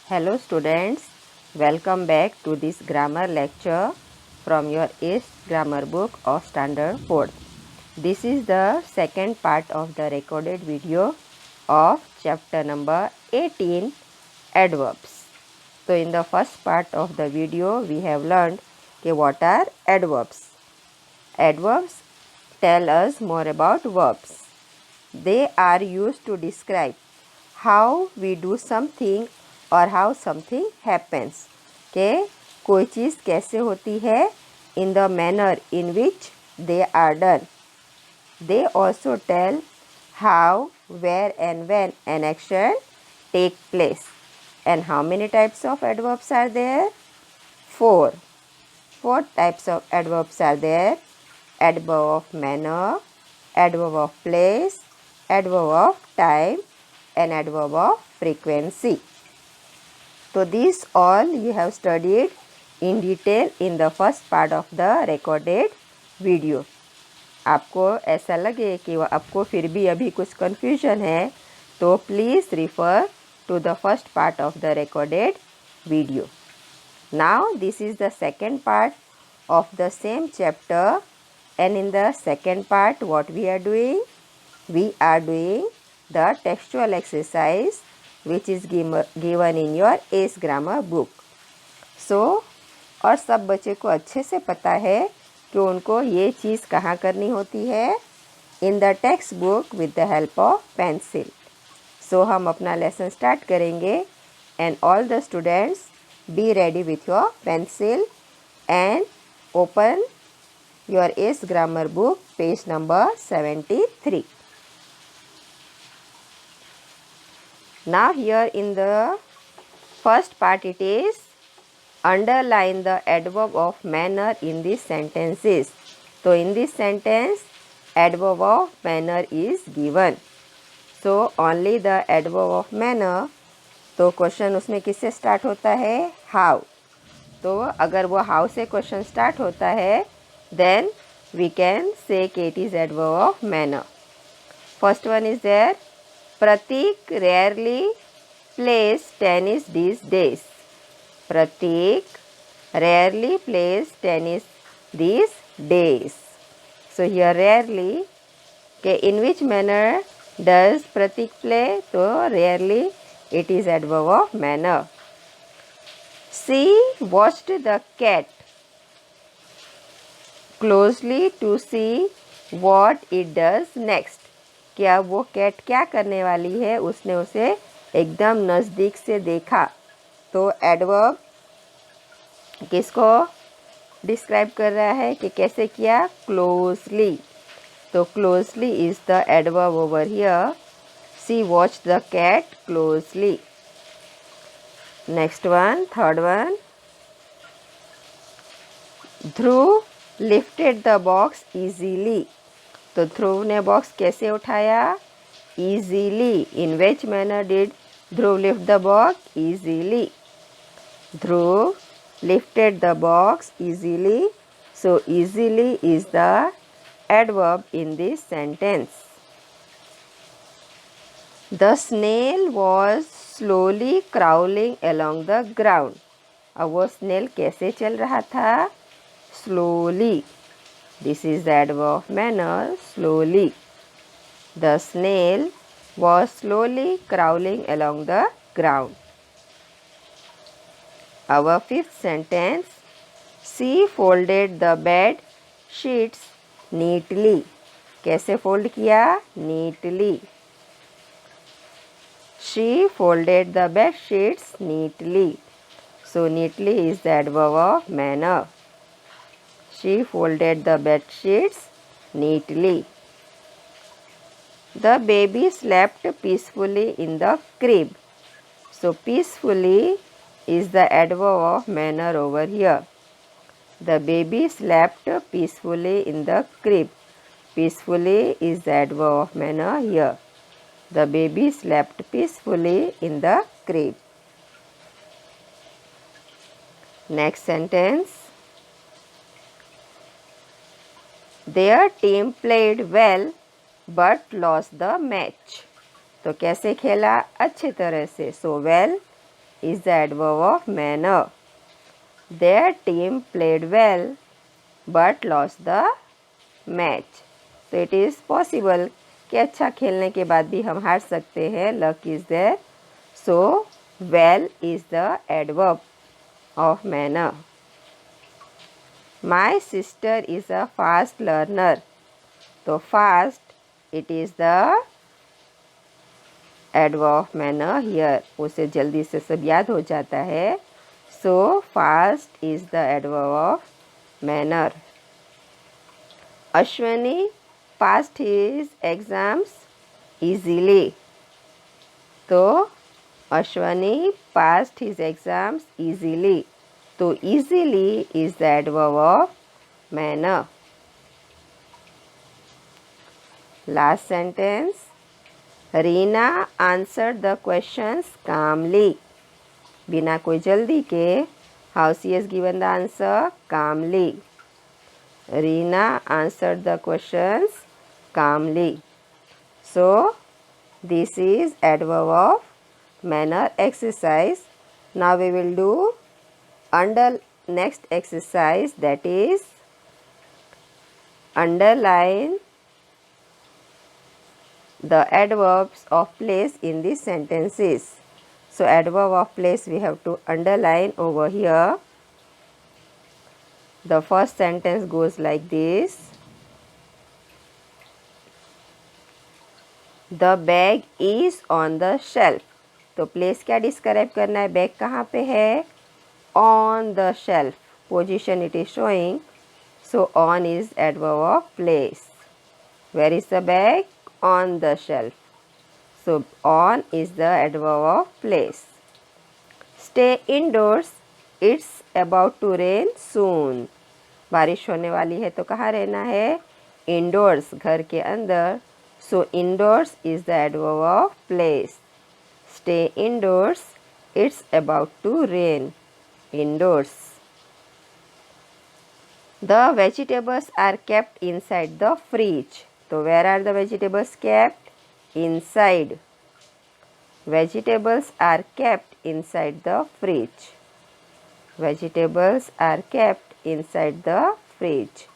Hello students, welcome back to this grammar lecture from your 8th grammar book of standard 4. This is the second part of the recorded video of chapter number 18, adverbs. So in the first part of the video we have learned what are adverbs. Adverbs tell us more about verbs. They are used to describe how we do something और how something happens. के कोई चीज़ कैसे होती है in the manner in which they are done. They also tell how, where and when an action take place. And how many types of adverbs are there? Four. Four types of adverbs are there. Adverb of manner, adverb of place, adverb of time and adverb of frequency. So these all you have studied in detail in the first part of the recorded video. आपको ऐसा लगे कि आपको फिर भी अभी कुछ confusion है तो please refer to the first part of the recorded video. Now this is the second part of the same chapter, and in the second part what we are doing? We are doing the textual exercise which is given in your ACE grammar book. So और सब बच्चे को अच्छे से पता है कि उनको ये चीज़ कहाँ करनी होती है? In the text book with the help of pencil. So हम अपना लेसन स्टार्ट करेंगे and all the students be ready with your pencil and open your ACE grammar book page number 73. Now here in the first part it is underline the adverb of manner in these sentences. So in this sentence adverb of manner is given. So only the adverb of manner. तो question उसमें किससे start होता है? How. तो अगर वो how से question start होता है देन वी कैन से कि it is adverb of manner. First one is there. Pratik rarely plays tennis these days. Pratik rarely plays tennis these days. So here rarely, okay, in which manner does Pratik play? So rarely it is adverb of manner. She watched the cat closely to see what it does next. क्या वो cat क्या करने वाली है उसने उसे एकदम नज़दीक से देखा. तो एडवर्ब किसको डिस्क्राइब कर रहा है कि कैसे किया? क्लोजली. तो closely is the adverb over here. She watch the cat closely. Next one, third one. Dhruv lifted the box easily. तो ध्रुव ने बॉक्स कैसे उठाया? Easily. In which manner did Dhruv lift the box? Easily. Dhruv lifted the box easily. So easily is the adverb in this sentence. The snail was slowly crawling along the ground. अब वो snail कैसे चल रहा था? Slowly. This is the adverb of manner, slowly. The snail was slowly crawling along the ground. Our fifth sentence. She folded the bed sheets neatly. कैसे fold किया? Neatly. She folded the bed sheets neatly. So neatly is the adverb of manner. She folded the bed sheets neatly. The baby slept peacefully in the crib. So peacefully is the adverb of manner over here. The baby slept peacefully in the crib. Peacefully is the adverb of manner here. The baby slept peacefully in the crib. Next sentence. Their team played well but lost the match. तो कैसे खेला? अच्छे तरह से. So well is the adverb of manner. Their team played well but lost the match. So it is possible कि अच्छा खेलने के बाद भी हम हार सकते हैं. Luck is there. So well is the adverb of manner. My sister is a fast learner. तो fast, it is the adverb of manner here. उसे जल्दी से सब याद हो जाता है. So fast is the adverb of manner. Ashwani passed his exams easily. तो Ashwani passed his exams easily. तो easily is the adverb of manner. Last sentence. Reena answered the questions calmly. बिना कोई जल्दी के, how she has given the answer? Calmly. Reena answered the questions calmly. So this is adverb of manner exercise. Now we will do next exercise, that is underline the adverbs of place in these sentences. So adverb of place we have to underline over here. The first sentence goes like this. The bag is on the shelf. तो place क्या describe करना है? Bag कहाँ पे है? On the shelf. Position it is showing. So on is adverb of place. Where is the bag? On the shelf. So on is the adverb of place. Stay indoors. It's about to rain soon. बारिश होने वाली है तो कहाँ रहना है? Indoors, घर के अंदर. So indoors is the adverb of place. Stay indoors. It's about to rain. Indoors. The vegetables are kept inside the fridge. So where are the vegetables kept? Inside. Vegetables are kept inside the fridge. Vegetables are kept inside the fridge.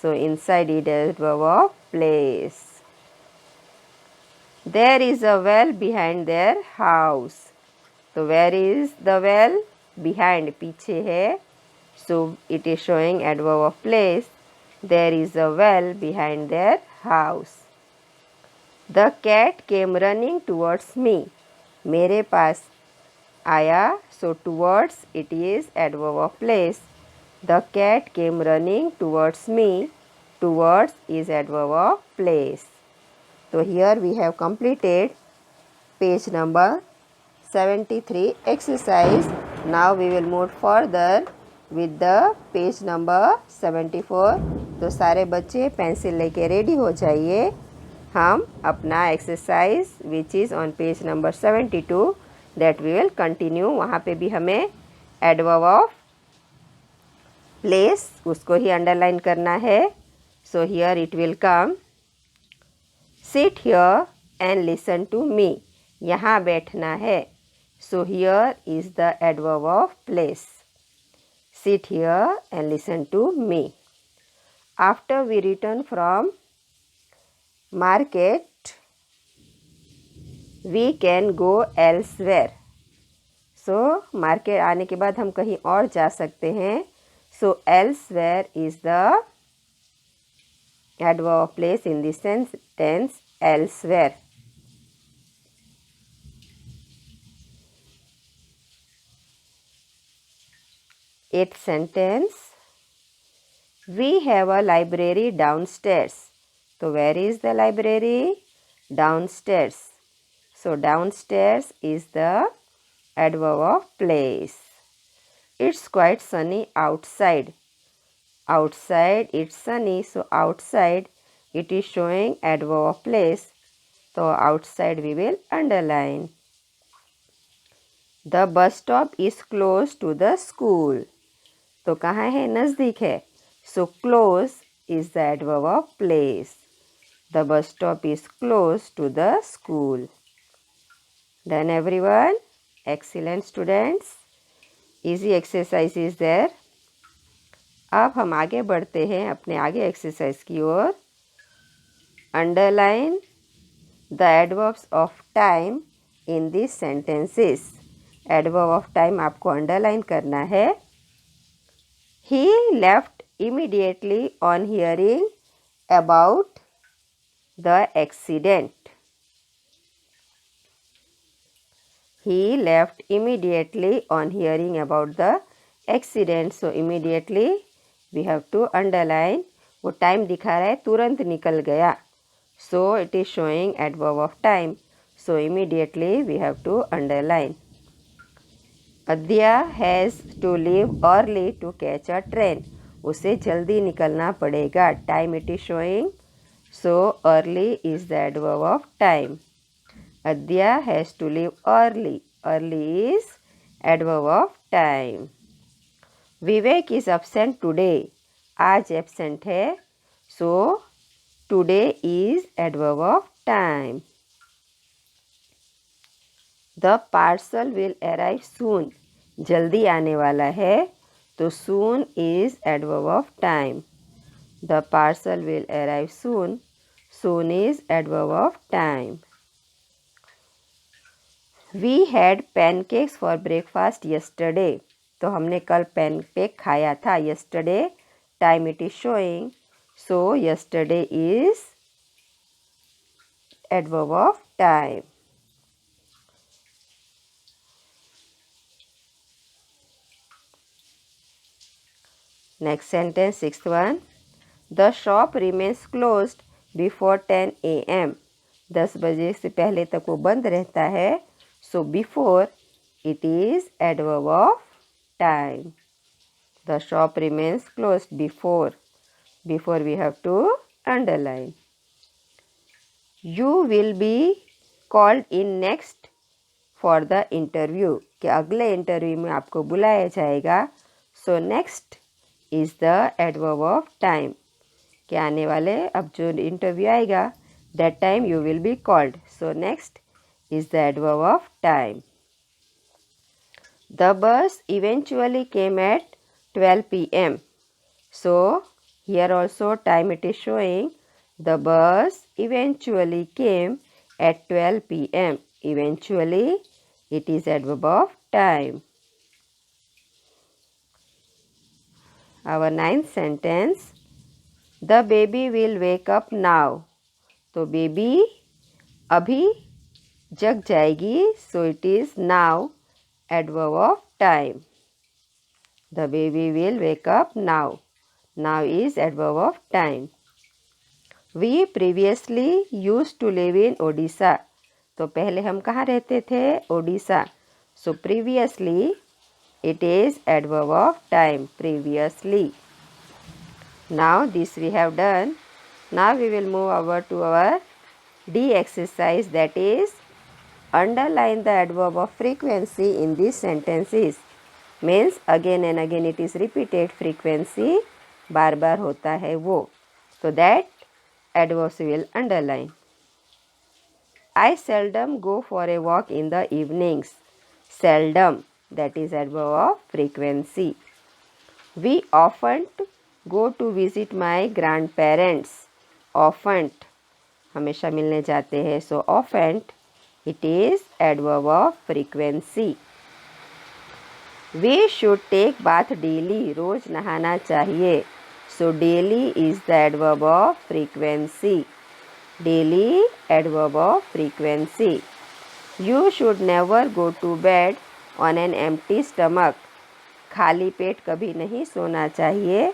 So inside is the adverb of place. There is a well behind their house. So where is the well? Behind, पीछे है. So it is showing adverb of place. There is a well behind their house. The cat came running towards me. मेरे पास आया. So towards it is adverb of place. The cat came running towards me. Towards is adverb of place. So here we have completed page number 73 exercise. Now we will move further with the page number 74. तो सारे बच्चे pencil लेके ready हो जाइए. हम अपना exercise which is on page number 72 that we will continue. वहाँ पे भी हमें एडवर्ब ऑफ प्लेस उसको ही अंडरलाइन करना है. So here it will come. Sit here and listen to me. यहाँ बैठना है. So here is the adverb of place. Sit here and listen to me. After we return from market, we can go elsewhere. So market आने के बाद हम कहीं और जा सकते हैं. So elsewhere is the adverb of place in this sentence. Elsewhere. Eighth sentence. We have a library downstairs. So where is the library? Downstairs. So downstairs is the adverb of place. It's quite sunny outside. Outside it's sunny. So outside it is showing adverb of place. So outside we will underline. The bus stop is close to the school. तो कहाँ है? नज़दीक है. So close is the adverb of place. The bus stop is close to the school. Done everyone? Excellent students. Easy exercise is there. अब हम आगे बढ़ते हैं अपने आगे एक्सरसाइज की ओर. Underline the adverbs of time in these sentences. Adverb of time आपको underline करना है. He left immediately on hearing about the accident. He left immediately on hearing about the accident. So immediately we have to underline. वो time दिखा रहा है तुरंत निकल गया. So it is showing adverb of time. So immediately we have to underline. Adya has to leave early to catch a train. उसे जल्दी निकलना पड़ेगा. Time it is showing. So early is the adverb of time. Adya has to leave early. Early is adverb of time. Vivek is absent today. आज absent है. So today is adverb of time. The parcel will arrive soon. जल्दी आने वाला है. तो soon is adverb of time. The parcel will arrive soon. Soon is adverb of time. We had pancakes for breakfast yesterday. तो हमने कल pancake खाया था. Yesterday time it is showing. So yesterday is adverb of time. Next sentence, sixth one. The shop remains closed before 10 a.m. 10 बजे से पहले तक वो बंद रहता है. So before it is adverb of time. The shop remains closed before. Before we have to underline. You will be called in next for the interview. कि अगले इंटरव्यू में आपको बुलाया जाएगा. So next is the adverb of time. कि आने वाले अब जो इंटरव्यू आएगा that time you will be called. So next is the adverb of time. The bus eventually came at 12 p.m. So here also time it is showing. The bus eventually came at 12 p.m. Eventually it is adverb of time. Our ninth sentence. The baby will wake up now. तो baby अभी जग जाएगी. So it is now adverb of time. The baby will wake up now. Now is adverb of time. We previously used to live in Odisha. तो पहले हम कहाँ रहते थे? Odisha. So previously it is adverb of time. Previously. Now this we have done. Now we will move over to our D exercise, that is underline the adverb of frequency in these sentences. Means again and again it is repeated. Frequency बार बार होता है वो. So that adverbs will underline. I seldom go for a walk in the evenings. Seldom, that is adverb of frequency. We often go to visit my grandparents. Often, हमेशा मिलने जाते हैं. So often it is adverb of frequency. We should take bath daily. रोज नहाना चाहिए. So daily is the adverb of frequency. Daily adverb of frequency. You should never go to bed on an empty stomach. खाली पेट कभी नहीं सोना चाहिए.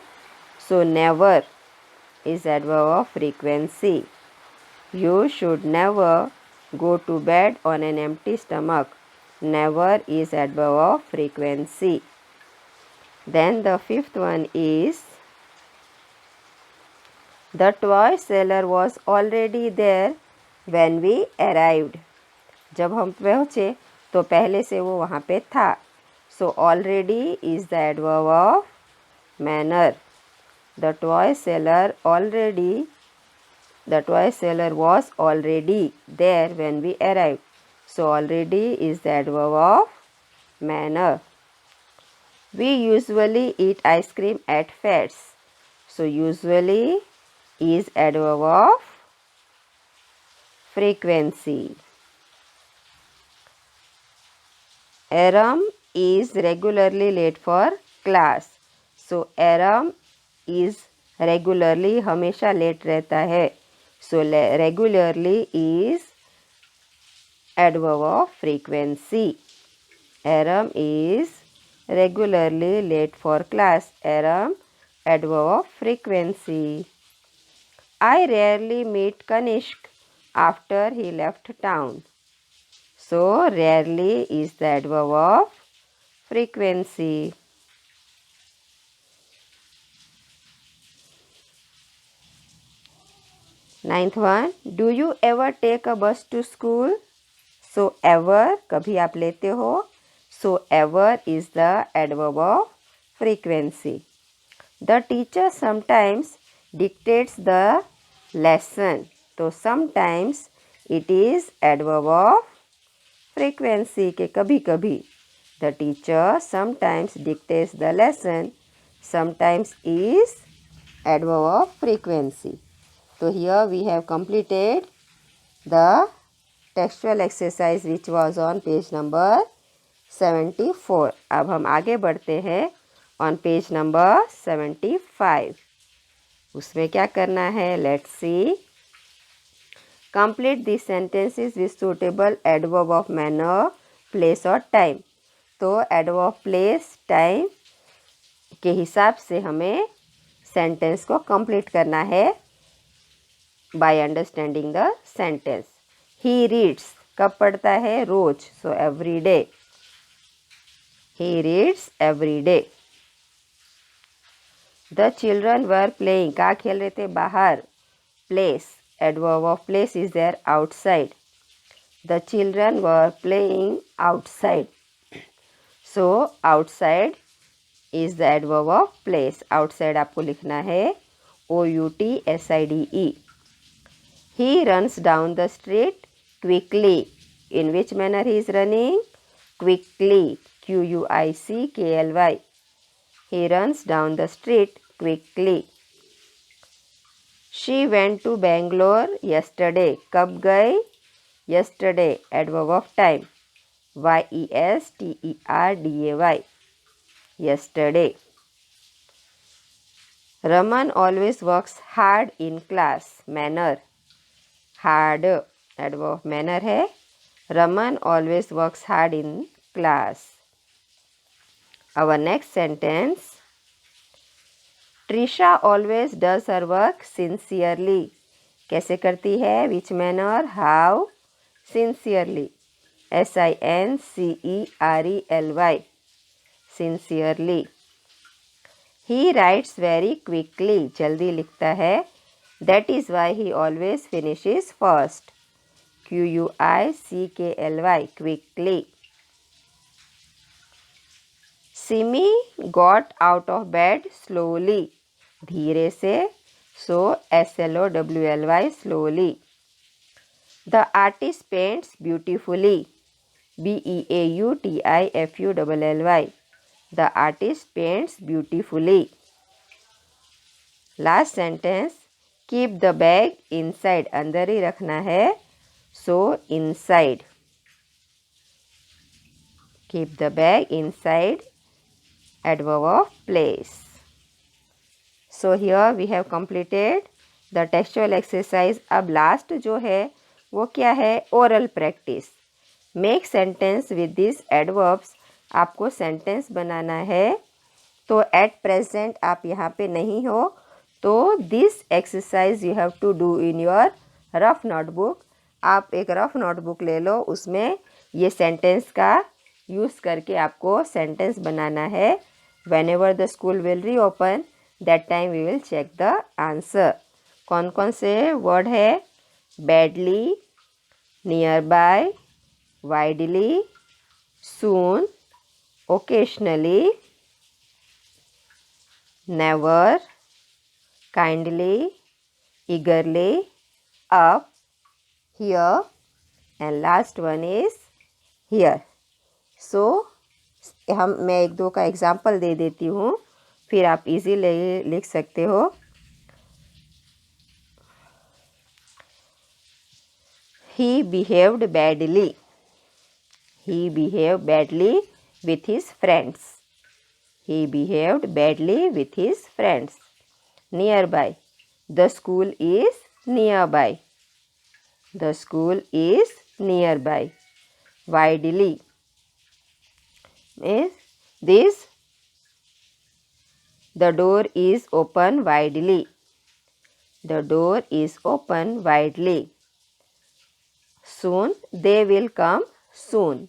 So never is adverb of frequency. You should never go to bed on an empty stomach. Never is adverb of frequency. Then the fifth one is the toy seller was already there when we arrived. जब हम पहुँचे तो पहले से वो वहाँ पे था. So already is the adverb of manner. The toy seller was already there when we arrived. So already is the adverb of manner. We usually eat ice cream at fairs. So usually is adverb of frequency. Aram is regularly late for class. So Aram is regularly हमेशा late रहता है. So regularly is adverb of frequency. Aram is regularly late for class. Aram adverb of frequency. I rarely meet Kanishk after he left town. So rarely is the adverb of frequency. Ninth one, do you ever take a bus to school? So ever कभी आप लेते हो. So ever is the adverb of frequency. The teacher sometimes dictates the lesson. So sometimes it is adverb of frequency के कभी कभी. The teacher sometimes dictates the lesson. Sometimes is adverb of frequency. So here we have completed the textual exercise which was on page number 74. अब हम आगे बढ़ते हैं on page number 75. उसमें क्या करना है? Let's see. Complete these sentences with suitable adverb of manner, place और time. तो adverb of place, time के हिसाब से हमें सेंटेंस को कंप्लीट करना है by understanding the sentence. He reads. कब पढ़ता है? रोज. So every day. He reads every day. The children were playing. कहाँ खेल रहे थे? बाहर. Place. Adverb of place is there, outside. The children were playing outside. So outside is the adverb of place. Outside आपको लिखना है OUTSIDE. He runs down the street quickly. In which manner he is running? Quickly. QUICKLY. He runs down the street quickly. She went to Bangalore yesterday. कब गई? Yesterday. Adverb of time. YESTERDAY. Yesterday. Raman always works hard in class. Manner. Hard. Adverb of manner है. Raman always works hard in class. Our next sentence. Trisha always does her work sincerely. कैसे करती है? Which manner? How? Sincerely. SINCERELY. Sincerely. He writes very quickly. जल्दी लिखता है. That is why he always finishes first. QUICKLY. Quickly. Simi got out of bed slowly. धीरे से. So SLOWLY. Slowly. The artist paints beautifully. BEAUTIFULLY. The artist paints beautifully. Last sentence. Keep the bag inside. अंदर ही रखना है. So inside. Keep the bag inside. Adverb of place. So here we have completed the textual exercise. अब last जो है वो क्या है? Oral practice. Make sentence with these adverbs. आपको sentence बनाना है. तो at present आप यहाँ पे नहीं हो तो this exercise you have to do in your rough notebook. आप एक rough notebook ले लो. उसमें ये sentence का यूज़ करके आपको sentence बनाना है. Whenever the school will reopen, that time we will check the answer. कौन कौन से word है? Badly, nearby, widely, soon, occasionally, never, kindly, eagerly, up, here, and last one is here. So मैं एक दो का एग्जाम्पल दे देती हूँ, फिर आप इजीली लिख सकते हो। He behaved badly. He behaved badly with his friends. He behaved badly with his friends. Nearby. The school is nearby. The school is nearby. Widely is this. The door is open widely. The door is open widely. Soon they will come soon.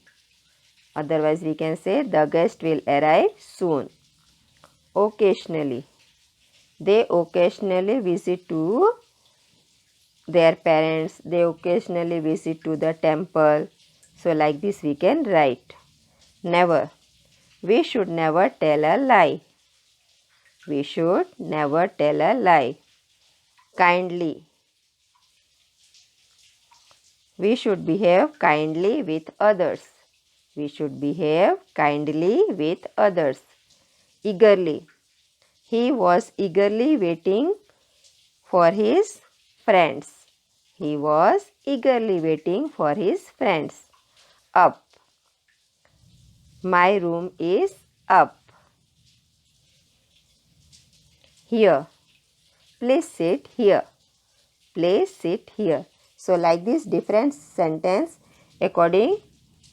Otherwise we can say the guest will arrive soon. Occasionally. They occasionally visit to their parents. They occasionally visit to the temple. So like this we can write. Never. We should never tell a lie. We should never tell a lie. Kindly. We should behave kindly with others. We should behave kindly with others. Eagerly. He was eagerly waiting for his friends. He was eagerly waiting for his friends. Up. My room is up. Here. Please sit here. Please sit here. So like this different sentence according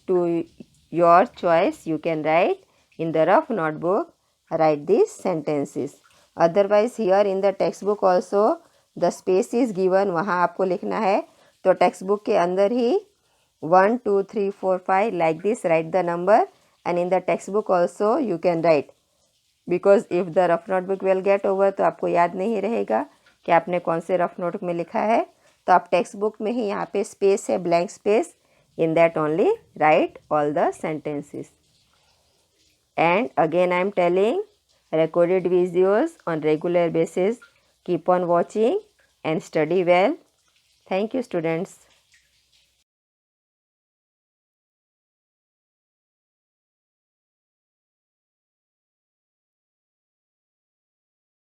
to your choice you can write in the rough notebook. Write these sentences. Otherwise here in the textbook also the space is given, वहाँ आपको लिखना है। तो textbook के अंदर ही 1 2 3 4 5 like this write the number, and in the textbook also you can write, because if the rough notebook will get over तो आपको याद नहीं रहेगा कि आपने कौन से रफ नोटबुक में लिखा है। तो आप टेक्स्ट बुक में ही यहाँ पे स्पेस है, blank space, in that only right all the sentences. And again I am telling, recorded videos on regular basis. Keep on watching and study well. Thank you, students.